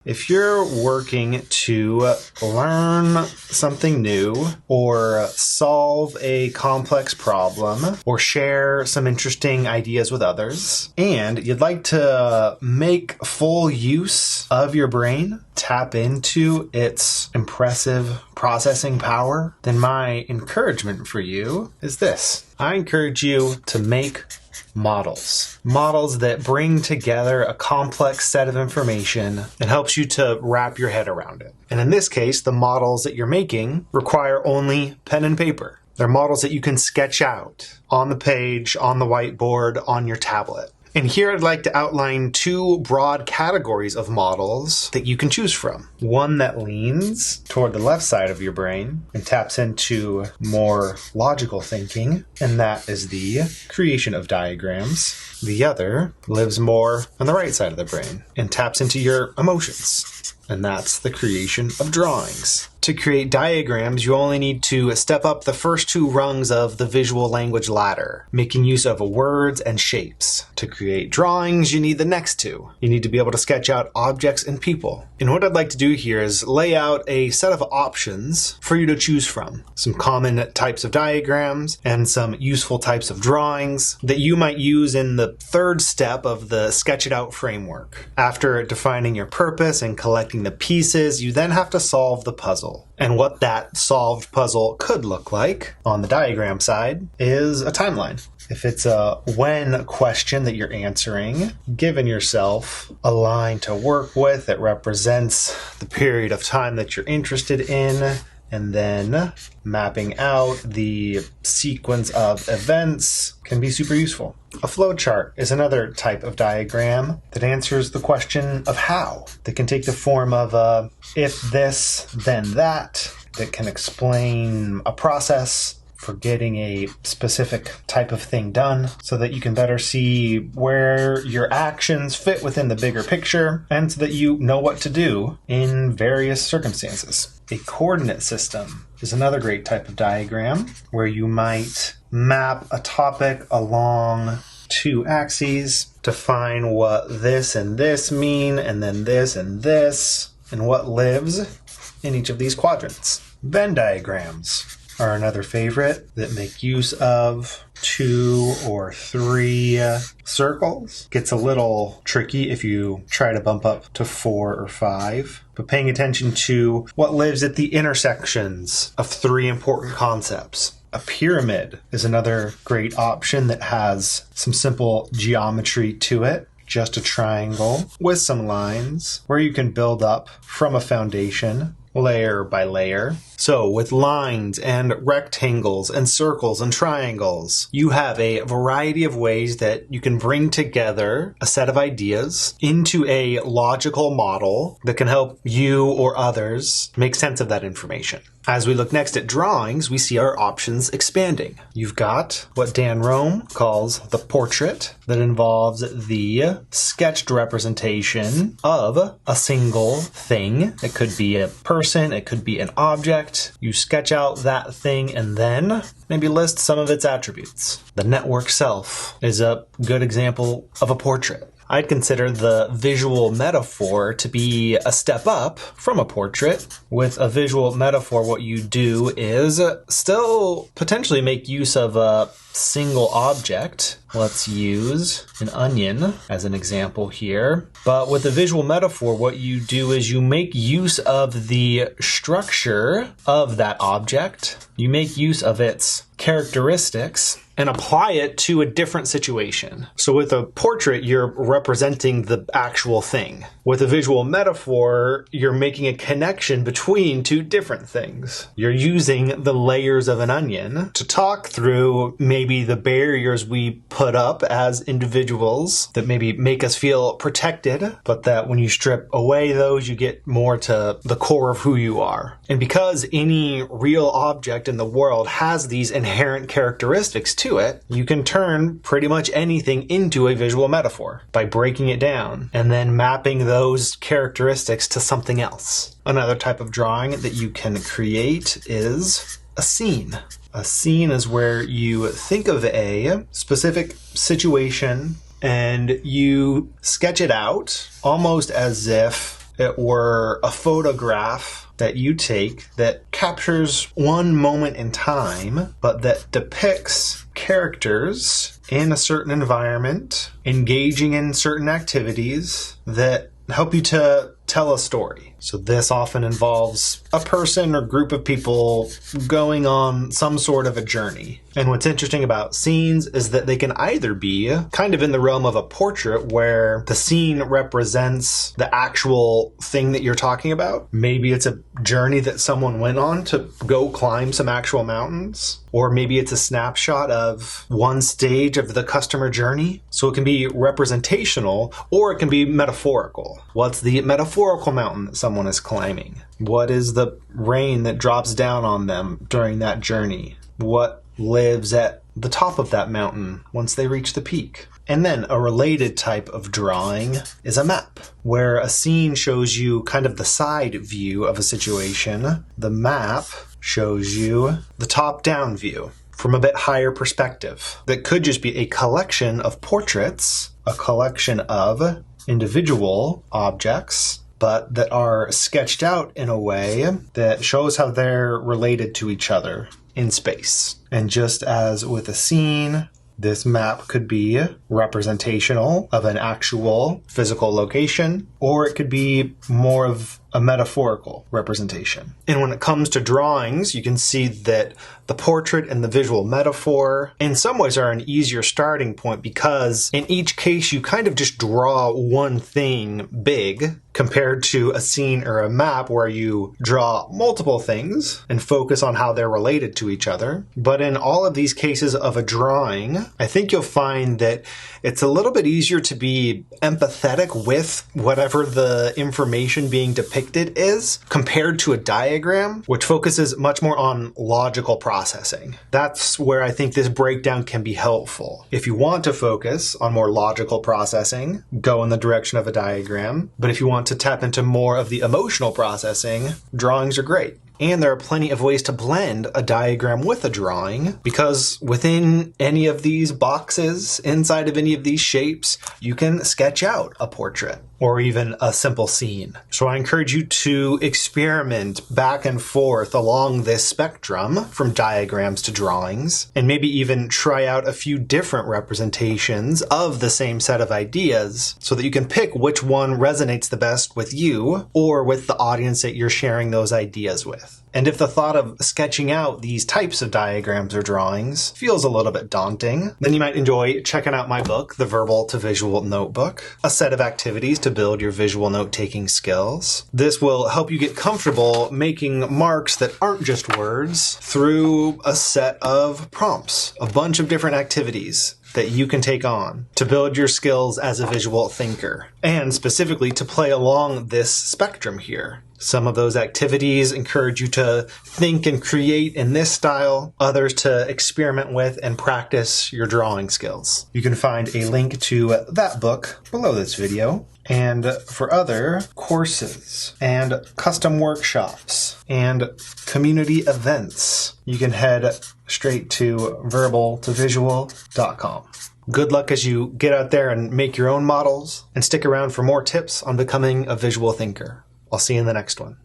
If you're working to learn something new or solve a complex problem or share some interesting ideas with others, and you'd like to make full use of your brain, tap into its impressive processing power, then my encouragement for you is this. I encourage you to make models that bring together a complex set of information and helps you to wrap your head around it. And in this case, the models that you're making require only pen and paper. They're models that you can sketch out on the page, on the whiteboard, on your tablet. And here I'd like to outline two broad categories of models that you can choose from. One that leans toward the left side of your brain and taps into more logical thinking, and that is the creation of diagrams. The other lives more on the right side of the brain and taps into your emotions, and that's the creation of drawings. To create diagrams, you only need to step up the first two rungs of the visual language ladder, making use of words and shapes. To create drawings, you need the next two. You need to be able to sketch out objects and people. And what I'd like to do here is lay out a set of options for you to choose from. Some common types of diagrams and some useful types of drawings that you might use in the third step of the Sketch It Out framework. After defining your purpose and collecting the pieces, you then have to solve the puzzle. And what that solved puzzle could look like on the diagram side is a timeline. If it's a when question that you're answering, giving yourself a line to work with that represents the period of time that you're interested in, and then mapping out the sequence of events can be super useful. A flowchart is another type of diagram that answers the question of how. That can take the form of a if this, then that can explain a process for getting a specific type of thing done so that you can better see where your actions fit within the bigger picture and so that you know what to do in various circumstances. A coordinate system is another great type of diagram where you might map a topic along two axes, define what this and this mean, and then this and this, and what lives in each of these quadrants. Venn diagrams are another favorite that make use of 2 or 3 circles. Gets a little tricky if you try to bump up to 4 or 5. But paying attention to what lives at the intersections of 3 important concepts. A pyramid is another great option that has some simple geometry to it. Just a triangle with some lines where you can build up from a foundation layer by layer. So with lines and rectangles and circles and triangles, you have a variety of ways that you can bring together a set of ideas into a logical model that can help you or others make sense of that information. As we look next at drawings, we see our options expanding. You've got what Dan Rome calls the portrait that involves the sketched representation of a single thing. It could be a person, it could be an object. You sketch out that thing and then maybe list some of its attributes. The network self is a good example of a portrait. I'd consider the visual metaphor to be a step up from a portrait. With a visual metaphor, what you do is still potentially make use of a single object. Let's use an onion as an example here. But with a visual metaphor, what you do is you make use of the structure of that object. You make use of its characteristics and apply it to a different situation. So with a portrait, you're representing the actual thing. With a visual metaphor, you're making a connection between two different things. You're using the layers of an onion to talk through maybe the barriers we put up as individuals that maybe make us feel protected, but that when you strip away those, you get more to the core of who you are. And because any real object in the world has these inherent characteristics to it, you can turn pretty much anything into a visual metaphor by breaking it down and then mapping those characteristics to something else. Another type of drawing that you can create is a scene. A scene is where you think of a specific situation and you sketch it out almost as if it were a photograph that you take that captures one moment in time, but that depicts characters in a certain environment, engaging in certain activities that help you to tell a story. So this often involves a person or group of people going on some sort of a journey. And what's interesting about scenes is that they can either be kind of in the realm of a portrait where the scene represents the actual thing that you're talking about. Maybe it's a journey that someone went on to go climb some actual mountains. Or maybe it's a snapshot of one stage of the customer journey. So it can be representational or it can be metaphorical. What's the metaphorical mountain that someone is climbing? What is the rain that drops down on them during that journey? What lives at the top of that mountain once they reach the peak? And then a related type of drawing is a map, where a scene shows you kind of the side view of a situation. The map shows you the top-down view from a bit higher perspective. That could just be a collection of portraits, a collection of individual objects, but that are sketched out in a way that shows how they're related to each other in space. And just as with a scene, this map could be representational of an actual physical location, or it could be more of a metaphorical representation. And when it comes to drawings, you can see that the portrait and the visual metaphor in some ways are an easier starting point, because in each case you kind of just draw one thing big compared to a scene or a map where you draw multiple things and focus on how they're related to each other. But in all of these cases of a drawing, I think you'll find that it's a little bit easier to be empathetic with whatever the information being depicted is compared to a diagram, which focuses much more on logical processing. That's where I think this breakdown can be helpful. If you want to focus on more logical processing, go in the direction of a diagram. But if you want to tap into more of the emotional processing, drawings are great. And there are plenty of ways to blend a diagram with a drawing, because within any of these boxes, inside of any of these shapes, you can sketch out a portrait or even a simple scene. So I encourage you to experiment back and forth along this spectrum from diagrams to drawings, and maybe even try out a few different representations of the same set of ideas so that you can pick which one resonates the best with you or with the audience that you're sharing those ideas with. And if the thought of sketching out these types of diagrams or drawings feels a little bit daunting, then you might enjoy checking out my book, The Verbal to Visual Notebook, a set of activities to build your visual note-taking skills. This will help you get comfortable making marks that aren't just words through a set of prompts, a bunch of different activities that you can take on to build your skills as a visual thinker, and specifically to play along this spectrum here. Some of those activities encourage you to think and create in this style, others to experiment with and practice your drawing skills. You can find a link to that book below this video. And for other courses and custom workshops and community events, you can head straight to verbaltovisual.com. Good luck as you get out there and make your own models, and stick around for more tips on becoming a visual thinker. I'll see you in the next one.